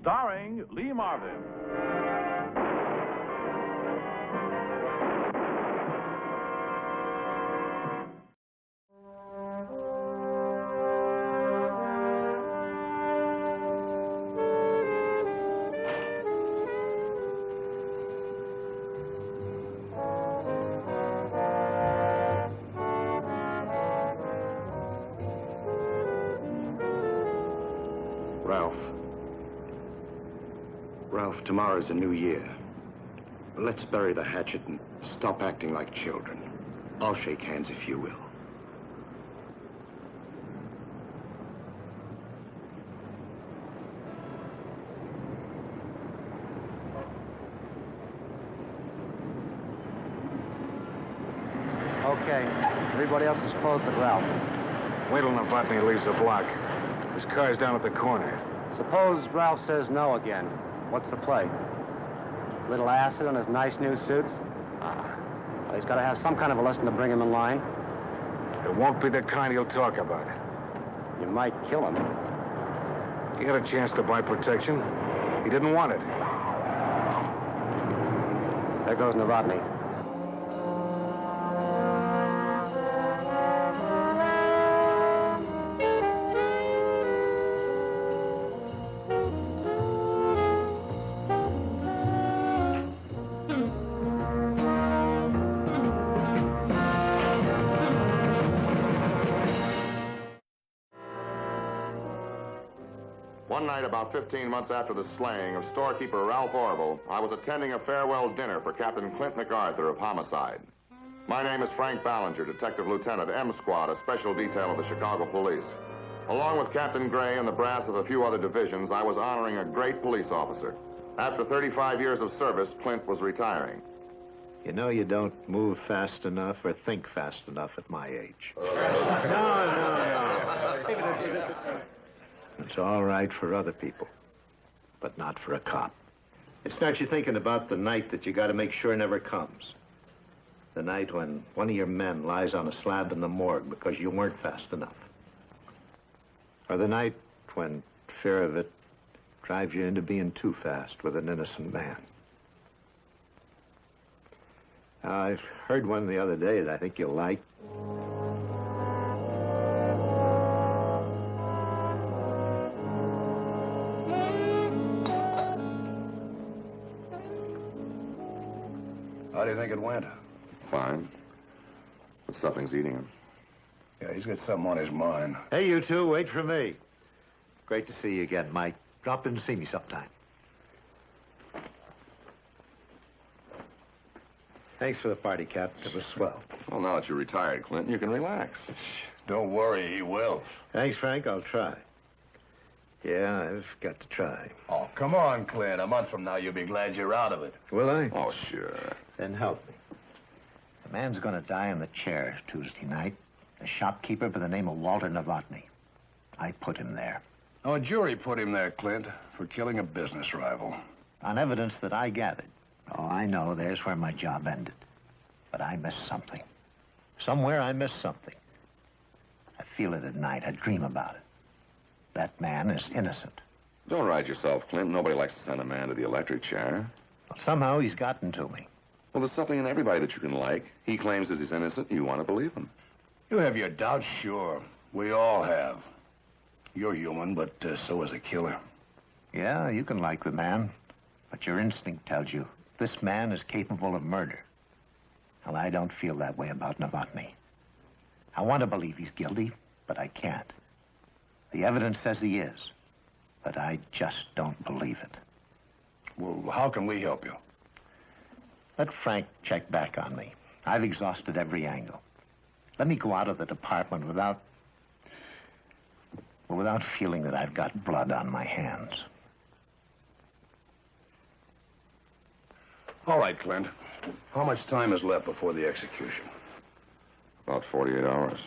starring Lee Marvin. Ralph, tomorrow's a new year. Let's bury the hatchet and stop acting like children. I'll shake hands if you will. Okay. Everybody else is closed but Ralph. Wait till Novotny leaves the block. His car's down at the corner. Suppose Ralph says no again. What's the play? Little acid on his nice new suits? Well, he's got to have some kind of a lesson to bring him in line. It won't be the kind he'll talk about. You might kill him. He had a chance to buy protection. He didn't want it. There goes Novotny. One night, about 15 months after the slaying of storekeeper Ralph Orville, I was attending a farewell dinner for Captain Clint MacArthur of Homicide. My name is Frank Ballinger, Detective Lieutenant M Squad, a special detail of the Chicago Police. Along with Captain Gray and the brass of a few other divisions, I was honoring a great police officer. After 35 years of service, Clint was retiring. You know you don't move fast enough or think fast enough at my age. No. It's all right for other people, but not for a cop. It starts you thinking about the night that you got to make sure never comes. The night when one of your men lies on a slab in the morgue because you weren't fast enough. Or the night when fear of it drives you into being too fast with an innocent man. I heard one the other day that I think you'll like. How do you think it went? Fine. But something's eating him. Yeah, he's got something on his mind. Hey, you two, wait for me. Great to see you again, Mike. Drop in to see me sometime. Thanks for the party, Cap. It was swell. Well, now that you're retired, Clinton, you can relax. Don't worry, he will. Thanks, Frank. I'll try. Yeah, I've got to try. Oh, come on, Clint. A month from now, you'll be glad you're out of it. Will I? Oh, sure. Then help me. The man's going to die in the chair Tuesday night. A shopkeeper by the name of Walter Novotny. I put him there. Oh, a jury put him there, Clint, for killing a business rival. On evidence that I gathered. Oh, I know, there's where my job ended. But I missed something. Somewhere I missed something. I feel it at night. I dream about it. That man is innocent. Don't ride yourself, Clint. Nobody likes to send a man to the electric chair. Well, somehow he's gotten to me. Well, there's something in everybody that you can like. He claims that he's innocent, and you want to believe him. You have your doubts, sure. We all have. You're human, but so is a killer. Yeah, you can like the man, but your instinct tells you this man is capable of murder. Well, I don't feel that way about Novotny. I want to believe he's guilty, but I can't. The evidence says he is, but I just don't believe it. Well, how can we help you? Let Frank check back on me. I've exhausted every angle. Let me go out of the department without feeling that I've got blood on my hands. All right, Clint. How much time is left before the execution? About 48 hours.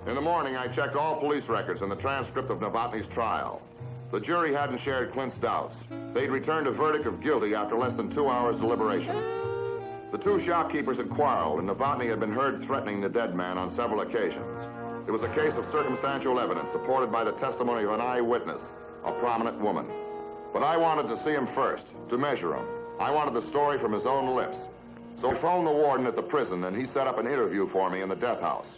In the morning, I checked all police records and the transcript of Novotny's trial. The jury hadn't shared Clint's doubts. They'd returned a verdict of guilty after less than 2 hours' deliberation. The two shopkeepers had quarreled, and Novotny had been heard threatening the dead man on several occasions. It was a case of circumstantial evidence supported by the testimony of an eyewitness, a prominent woman. But I wanted to see him first, to measure him. I wanted the story from his own lips. So I phoned the warden at the prison, and he set up an interview for me in the death house.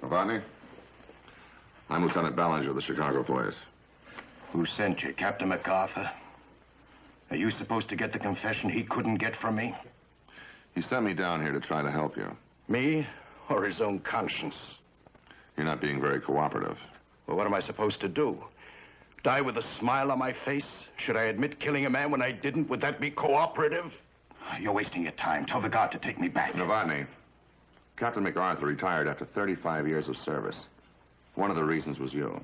Novotny? I'm Lieutenant Ballinger of the Chicago Police. Who sent you, Captain MacArthur? Are you supposed to get the confession he couldn't get from me? He sent me down here to try to help you. Me or his own conscience? You're not being very cooperative. Well, what am I supposed to do? Die with a smile on my face? Should I admit killing a man when I didn't? Would that be cooperative? You're wasting your time. Tell the guard to take me back. Novotny, Captain MacArthur retired after 35 years of service. One of the reasons was you.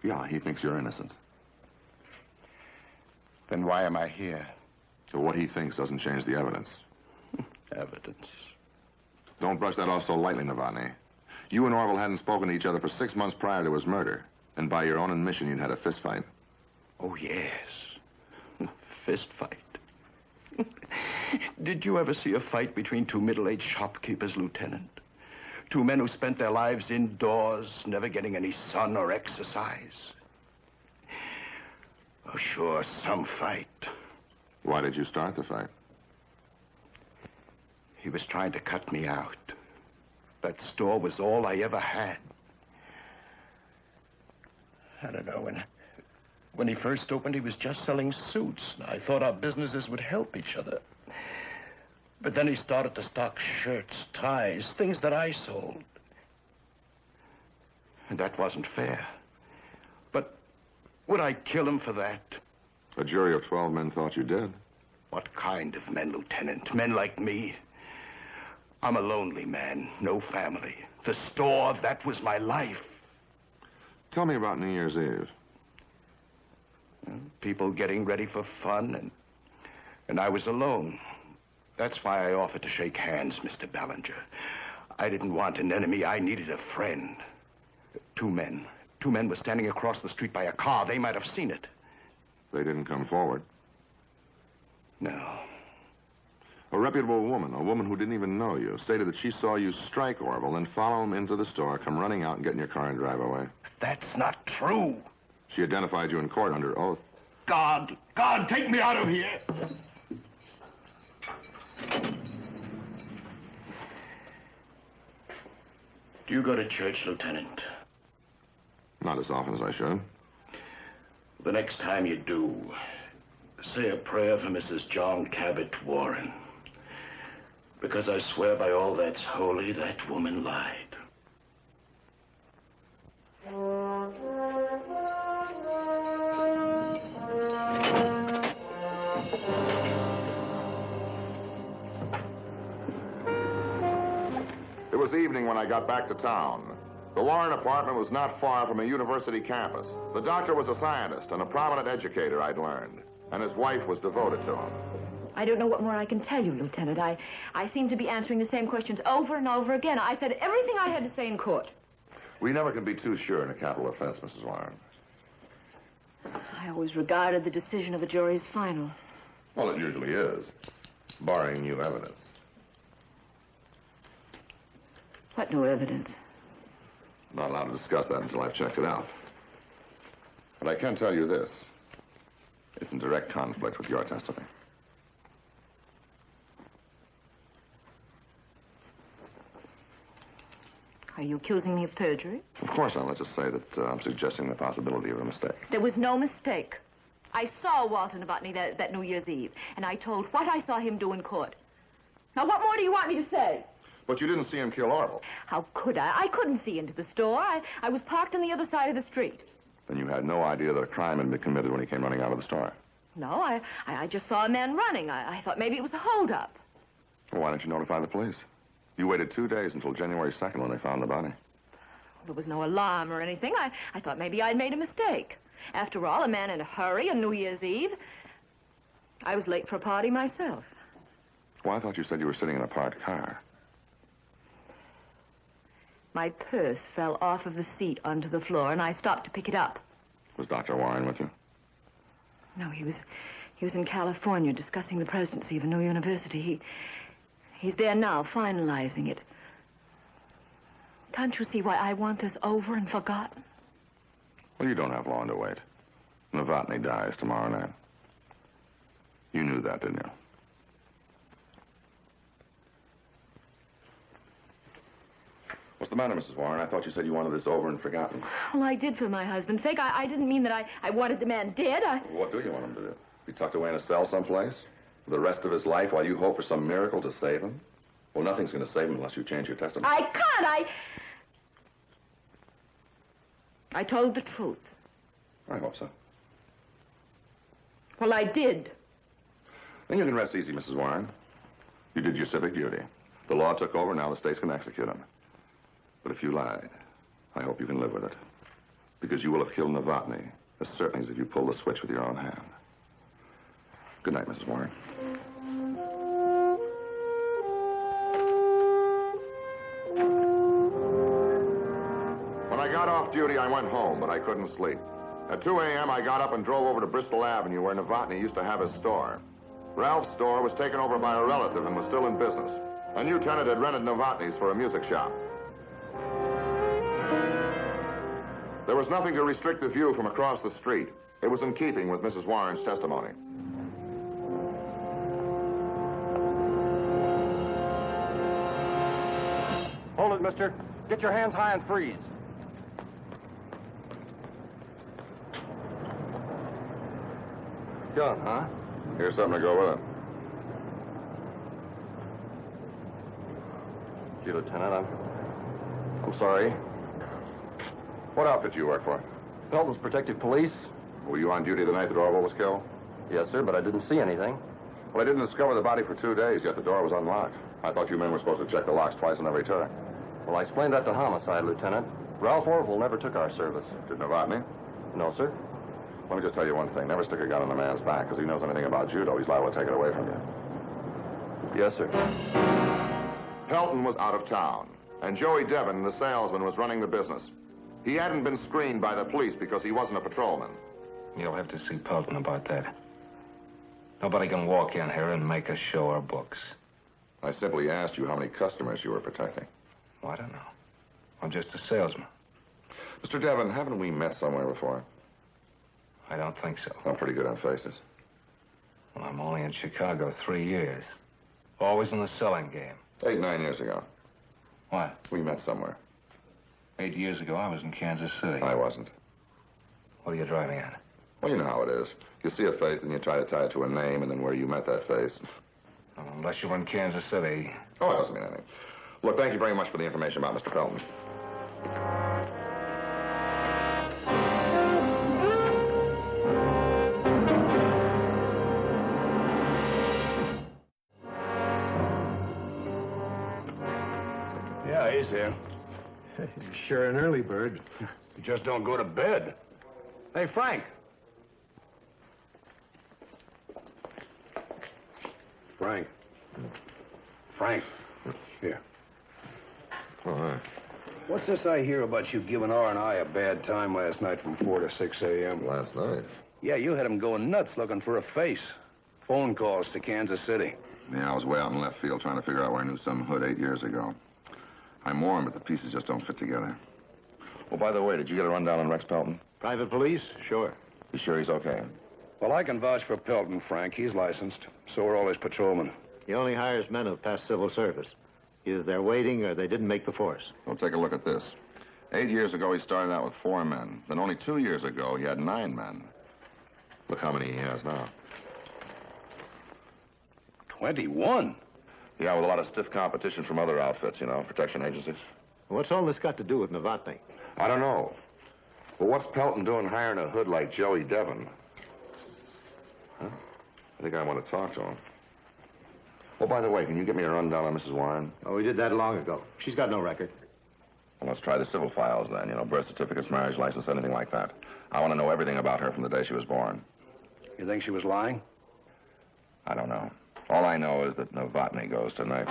Yeah, he thinks you're innocent. Then why am I here? So what he thinks doesn't change the evidence. Evidence. Don't brush that off so lightly, Novotny. You and Orville hadn't spoken to each other for 6 months prior to his murder. And by your own admission, you'd had a fist fight. Oh, yes. Fist fight. Did you ever see a fight between two middle-aged shopkeepers, Lieutenant? Two men who spent their lives indoors, never getting any sun or exercise. Oh, sure, some fight. Why did you start the fight? He was trying to cut me out. That store was all I ever had. I don't know, when he first opened, he was just selling suits. I thought our businesses would help each other. But then he started to stock shirts, ties, things that I sold. And that wasn't fair. But would I kill him for that? A jury of 12 men thought you did. What kind of men, Lieutenant? Men like me? I'm a lonely man, no family. The store, that was my life. Tell me about New Year's Eve. People getting ready for fun, and I was alone. That's why I offered to shake hands, Mr. Ballinger. I didn't want an enemy. I needed a friend. Two men were standing across the street by a car. They might have seen it. They didn't come forward. No. A reputable woman, a woman who didn't even know you, stated that she saw you strike Orville and follow him into the store, come running out and get in your car and drive away. That's not true. She identified you in court under oath. God, take me out of here. Do you go to church, Lieutenant? Not as often as I should. The next time you do, say a prayer for Mrs. John Cabot Warren. Because I swear by all that's holy, that woman lied. It was evening when I got back to town. The Warren apartment was not far from a university campus. The doctor was a scientist and a prominent educator, I'd learned. And his wife was devoted to him. I don't know what more I can tell you, Lieutenant. I seem to be answering the same questions over and over again. I said everything I had to say in court. We never can be too sure in a capital offense, Mrs. Warren. I always regarded the decision of a jury as final. Well, it usually is, barring new evidence. What new evidence? Not allowed to discuss that until I've checked it out. But I can tell you this. It's in direct conflict with your testimony. Are you accusing me of perjury? Of course not. Let's just say that I'm suggesting the possibility of a mistake. There was no mistake. I saw Walter Novotny that New Year's Eve, and I told what I saw him do in court. Now, what more do you want me to say? But you didn't see him kill Orville. How could I? I couldn't see into the store. I was parked on the other side of the street. Then you had no idea that a crime had been committed when he came running out of the store. No, I just saw a man running. I thought maybe it was a holdup. Well, why didn't you notify the police? You waited 2 days until January 2nd when they found the body. There was no alarm or anything. I thought maybe I'd made a mistake. After all, a man in a hurry on New Year's Eve. I was late for a party myself. Well, I thought you said you were sitting in a parked car. My purse fell off of the seat onto the floor, and I stopped to pick it up. Was Dr. Warren with you? No, he was in California discussing the presidency of a new university. He's there now, finalizing it. Can't you see why I want this over and forgotten? Well, you don't have long to wait. Novotny dies tomorrow night. You knew that, didn't you? What's the matter, Mrs. Warren? I thought you said you wanted this over and forgotten. Well, I did for my husband's sake. I didn't mean that I wanted the man dead. What do you want him to do? Be tucked away in a cell someplace? For the rest of his life while you hope for some miracle to save him? Well, nothing's going to save him unless you change your testament. I can't. I told the truth. I hope so. Well, I did. Then you can rest easy, Mrs. Warren. You did your civic duty. The law took over, now the states can execute him. But if you lied, I hope you can live with it. Because you will have killed Novotny as certainly as if you pulled the switch with your own hand. Good night, Mrs. Warren. When I got off duty, I went home, but I couldn't sleep. At 2 a.m., I got up and drove over to Bristol Avenue, where Novotny used to have his store. Ralph's store was taken over by a relative and was still in business. A new tenant had rented Novotny's for a music shop. There was nothing to restrict the view from across the street. It was in keeping with Mrs. Warren's testimony. Hold it, mister. Get your hands high and freeze. Gun, huh? Here's something to go with it. Gee, Lieutenant, I'm sorry. What outfit do you work for? Pelton's Protective Police? Were you on duty the night that Orville was killed? Yes, sir, but I didn't see anything. Well, I didn't discover the body for 2 days, yet the door was unlocked. I thought you men were supposed to check the locks twice on every turn. Well, I explained that to homicide, Lieutenant. Ralph Orville never took our service. Did Novotny? No, sir. Let me just tell you one thing. Never stick a gun in a man's back, because he knows anything about judo. He's liable to take it away from you. Yes, sir. Pelton was out of town, and Joey Devon, the salesman, was running the business. He hadn't been screened by the police because he wasn't a patrolman. You'll have to see Pelton about that. Nobody can walk in here and make us show our books. I simply asked you how many customers you were protecting. Well, I don't know. I'm just a salesman. Mr. Devon, haven't we met somewhere before? I don't think so. I'm pretty good on faces. Well, I'm only in Chicago 3 years. Always in the selling game. 8, 9 years ago. What? We met somewhere. 8 years ago, I was in Kansas City. I wasn't. What are you driving at? Well, you know how it is. You see a face, then you try to tie it to a name, and then where you met that face. Well, unless you were in Kansas City. Oh, it doesn't mean anything. Look, thank you very much for the information about Mr. Pelton. Yeah, he's here. Sure an early bird. You just don't go to bed. Hey, Frank. Frank. Frank. Here. Oh, hi. What's this I hear about you giving R&I a bad time last night from 4 to 6 a.m.? Last night? Yeah, you had him going nuts looking for a face. Phone calls to Kansas City. Yeah, I was way out in left field trying to figure out where I knew some hood 8 years ago. I'm warm, but the pieces just don't fit together. Well, by the way, did you get a rundown on Rex Pelton? Private police? Sure. You sure he's okay? Well, I can vouch for Pelton, Frank. He's licensed. So are all his patrolmen. He only hires men who've passed civil service. Either they're waiting or they didn't make the force. Well, take a look at this. 8 years ago, he started out with 4 men. Then only 2 years ago, he had 9 men. Look how many he has now. 21? Yeah, with a lot of stiff competition from other outfits, you know, protection agencies. What's all this got to do with Novotny? I don't know. But what's Pelton doing hiring a hood like Joey Devon? Huh? I think I want to talk to him. Oh, by the way, can you get me a rundown on Mrs. Warren? Oh, we did that long ago. She's got no record. Well, let's try the civil files then, you know, birth certificates, marriage license, anything like that. I want to know everything about her from the day she was born. You think she was lying? I don't know. All I know is that Novotny goes tonight.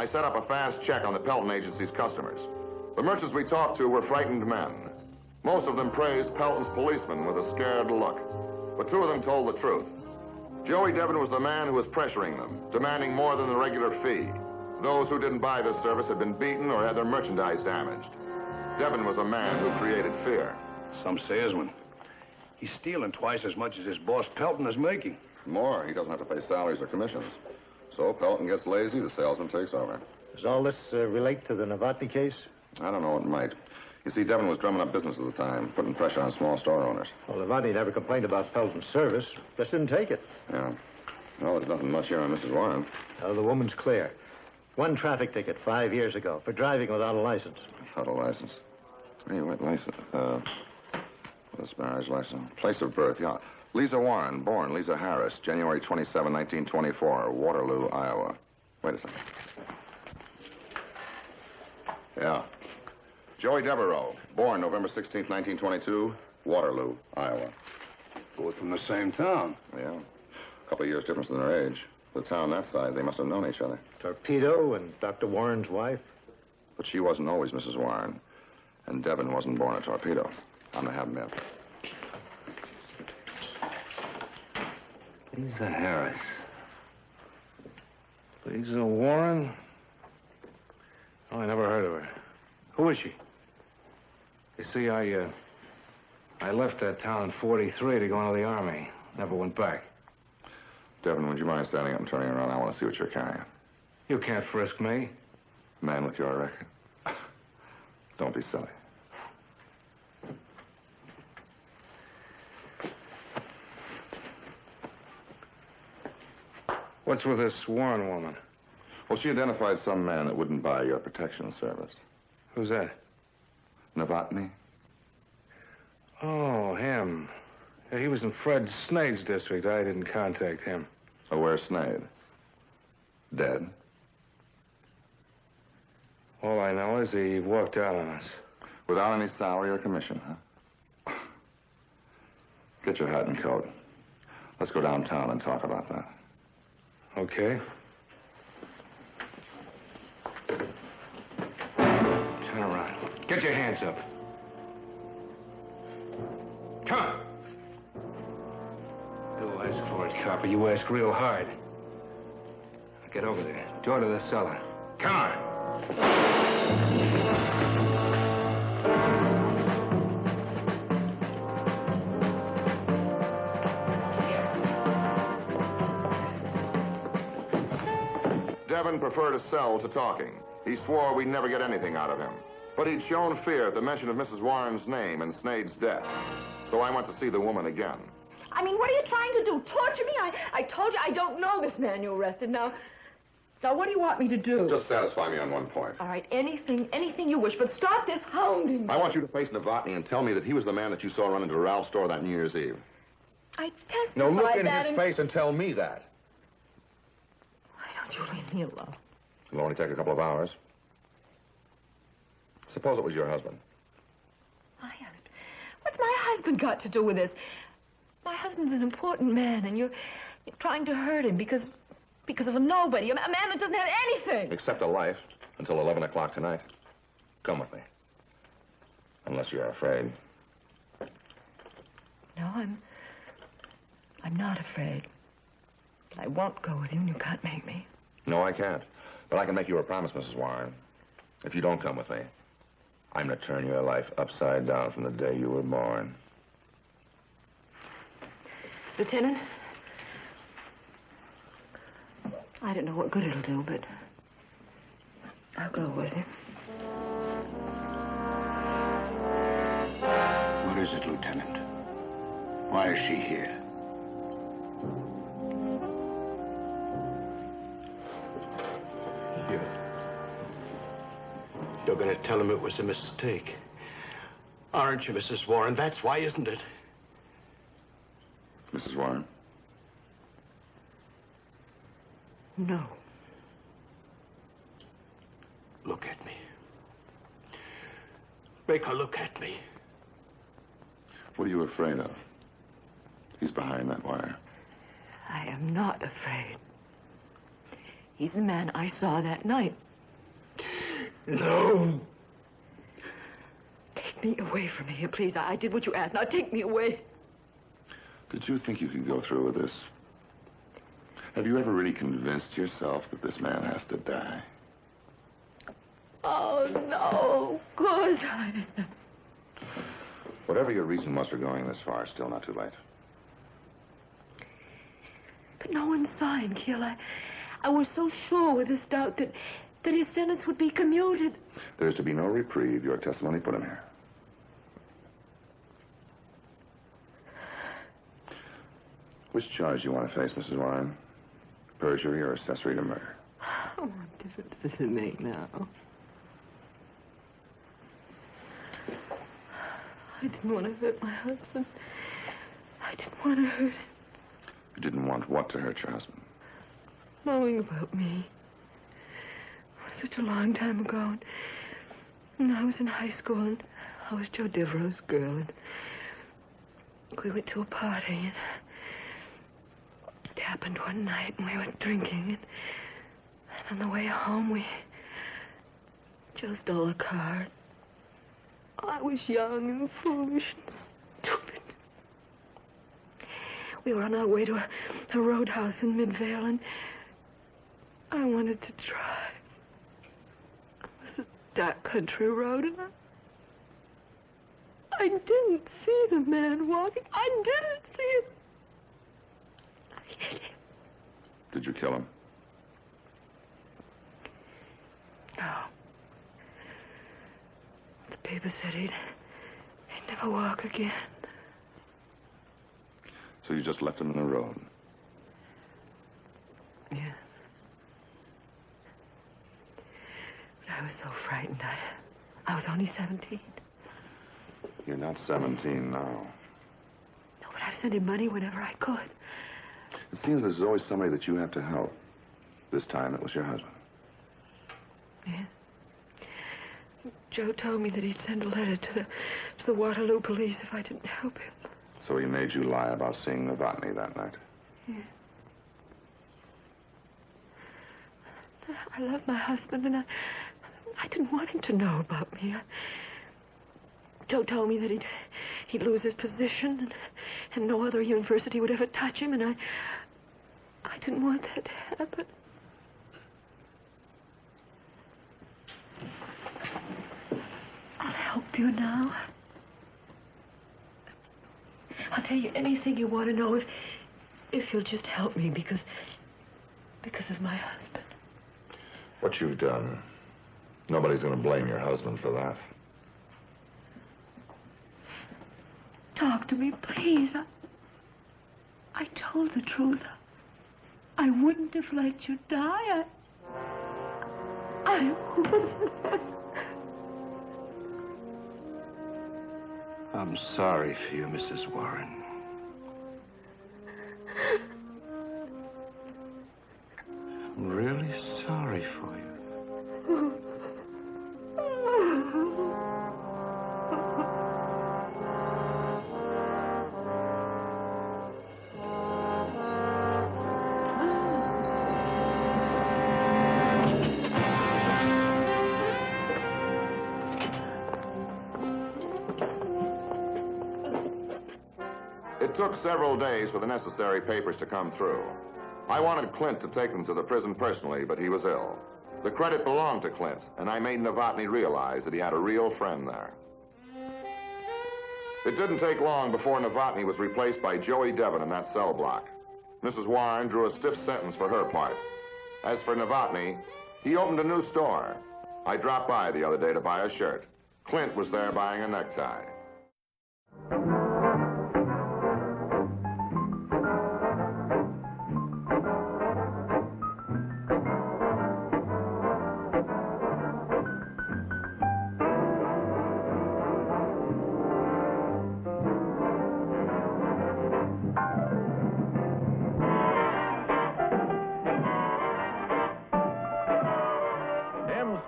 I set up a fast check on the Pelton Agency's customers. The merchants we talked to were frightened men. Most of them praised Pelton's policemen with a scared look. But 2 of them told the truth. Joey Devon was the man who was pressuring them, demanding more than the regular fee. Those who didn't buy this service had been beaten or had their merchandise damaged. Devon was a man who created fear. Some salesman. He's stealing twice as much as his boss Pelton is making. More. He doesn't have to pay salaries or commissions. So Pelton gets lazy, the salesman takes over. Does all this relate to the Novotny case? I don't know, it might. You see, Devon was drumming up business at the time, putting pressure on small store owners. Well, Novotny never complained about Pelton's service. Just didn't take it. Yeah. Well, there's nothing much here on Mrs. Warren. The woman's clear. 1 traffic ticket 5 years ago for driving without a license. Without a license. Hey, what license? This marriage license. Place of birth, yeah. Lisa Warren, born Lisa Harris, January 27, 1924, Waterloo, Iowa. Wait a second. Yeah. Joey Devereaux, born November 16, 1922, Waterloo, Iowa. Both from the same town. Yeah. A couple of years difference in their age. For a town that size, they must have known each other. Torpedo and Dr. Warren's wife. But she wasn't always Mrs. Warren. And Devon wasn't born a torpedo. I'm gonna have him in. Lisa Harris. Lisa Warren? Oh, I never heard of her. Who is she? You see, I left that town in 43 to go into the Army. Never went back. Devon, would you mind standing up and turning around? I want to see what you're carrying. You can't frisk me. Man with your record. Don't be silly. What's with this Warren woman? Well, she identified some man that wouldn't buy your protection service. Who's that? Novotny? Oh, him. Yeah, he was in Fred Snade's district. I didn't contact him. Oh, where's Snade? Dead? All I know is he walked out on us. Without any salary or commission, huh? Get your hat and coat. Let's go downtown and talk about that. Okay. Turn around. Get your hands up. Come on. Go ask for it, copper. You ask real hard. Get over there. Door to the cellar. Come on. Devon preferred a cell to talking. He swore we'd never get anything out of him. But he'd shown fear at the mention of Mrs. Warren's name and Snade's death. So I went to see the woman again. I mean, what are you trying to do? Torture me? I told you I don't know this man you arrested. Now, what do you want me to do? Just satisfy me on one point. All right, anything you wish, but stop this hounding. I want you to face Novotny and tell me that he was the man that you saw run into Ralph's store that New Year's Eve. I testified No, look in that his face and tell me that. Why don't you leave me alone? It'll only take a couple of hours. Suppose it was your husband. My husband? What's my husband got to do with this? My husband's an important man, and you're trying to hurt him because of a nobody, a man that doesn't have anything. Except a life until 11 o'clock tonight. Come with me. Unless you're afraid. No, I'm not afraid. But I won't go with you, and you can't make me. No, I can't. But I can make you a promise, Mrs. Warren. If you don't come with me, I'm going to turn your life upside down from the day you were born. Lieutenant, I don't know what good it'll do, but I'll go with you. What is it, Lieutenant? Why is she here? You're going to tell him it was a mistake. Aren't you, Mrs. Warren? That's why, isn't it? Mrs. Warren? No. Look at me. Make her look at me. What are you afraid of? He's behind that wire. I am not afraid. He's the man I saw that night. No. Take me away from here, please. I did what you asked. Now take me away. Did you think you could go through with this? Have you ever really convinced yourself that this man has to die? Oh, no. Of course I... Whatever your reason was for going this far, it's still not too late. But no one saw him kill. I was so sure with this doubt that his sentence would be commuted. There's to be no reprieve. Your testimony put him here. Which charge do you want to face, Mrs. Warren? Perjury or accessory to murder? Oh, what difference does it make now? I didn't want to hurt my husband. I didn't want to hurt him. You didn't want what to hurt your husband? Knowing about me. Such a long time ago. And I was in high school, and I was Joe Devereaux's girl, and we went to a party, and it happened one night, and we were drinking, and on the way home, Joe stole a car. I was young and foolish and stupid. We were on our way to a roadhouse in Midvale, and I wanted to drive. It was a dark country road, and I didn't see the man walking. I didn't see him. I hit him. Did you kill him? No. The paper said he'd never walk again. So you just left him in the road? Yeah. But I was so frightened. I was only 17. You're not 17 now. No, but I've sent him money whenever I could. It seems there's always somebody that you have to help. This time it was your husband. Yeah. Joe told me that he'd send a letter to the Waterloo police if I didn't help him. So he made you lie about seeing Novotny that night? Yeah. I love my husband, and I didn't want him to know about me. Joe told me that he'd lose his position, and no other university would ever touch him, and I didn't want that to happen. I'll help you now. I'll tell you anything you want to know if you'll just help me because of my husband. What you've done, nobody's going to blame your husband for that. Talk to me, please. I told the truth. I wouldn't have let you die. I wouldn't. I'm sorry for you, Mrs. Warren. I'm really sorry for you. It took several days for the necessary papers to come through. I wanted Clint to take them to the prison personally, but he was ill. The credit belonged to Clint, and I made Novotny realize that he had a real friend there. It didn't take long before Novotny was replaced by Joey Devon in that cell block. Mrs. Warren drew a stiff sentence for her part. As for Novotny, he opened a new store. I dropped by the other day to buy a shirt. Clint was there buying a necktie.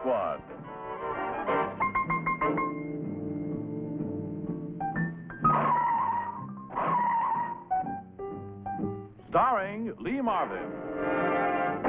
Squad. Starring Lee Marvin.